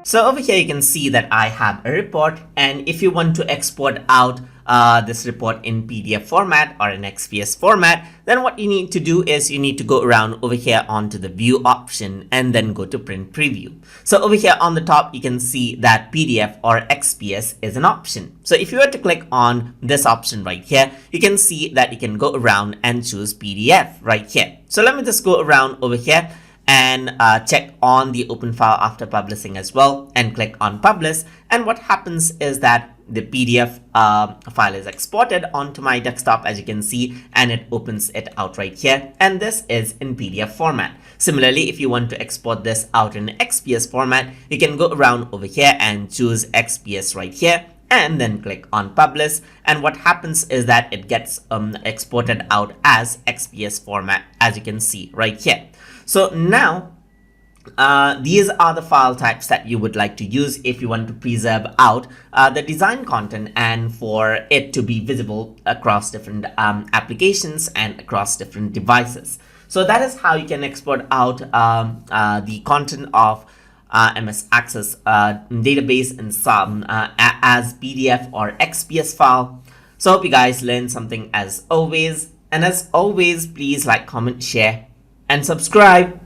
So over here you can see that I have a report, and if you want to export out this report in PDF format or in XPS format, then what you need to do is you need to go around over here onto the view option and then go to print preview. So over here on the top you can see that PDF or XPS is an option. So if you were to click on this option right here, you can see that you can go around and choose PDF right here. So let me just go around over here and check on the open file after publishing as well and click on publish, and what happens is that the PDF file is exported onto my desktop, as you can see, and it opens it out right here, and this is in PDF format. Similarly, if you want to export this out in XPS format, you can go around over here and choose XPS right here and then click on publish, and what happens is that it gets exported out as XPS format, as you can see right here. So now these are the file types that you would like to use if you want to preserve out the design content and for it to be visible across different applications and across different devices. So that is how you can export out the content of MS Access database in some as PDF or XPS file. So hope you guys learned something as always, and as always, please like, comment, share and subscribe.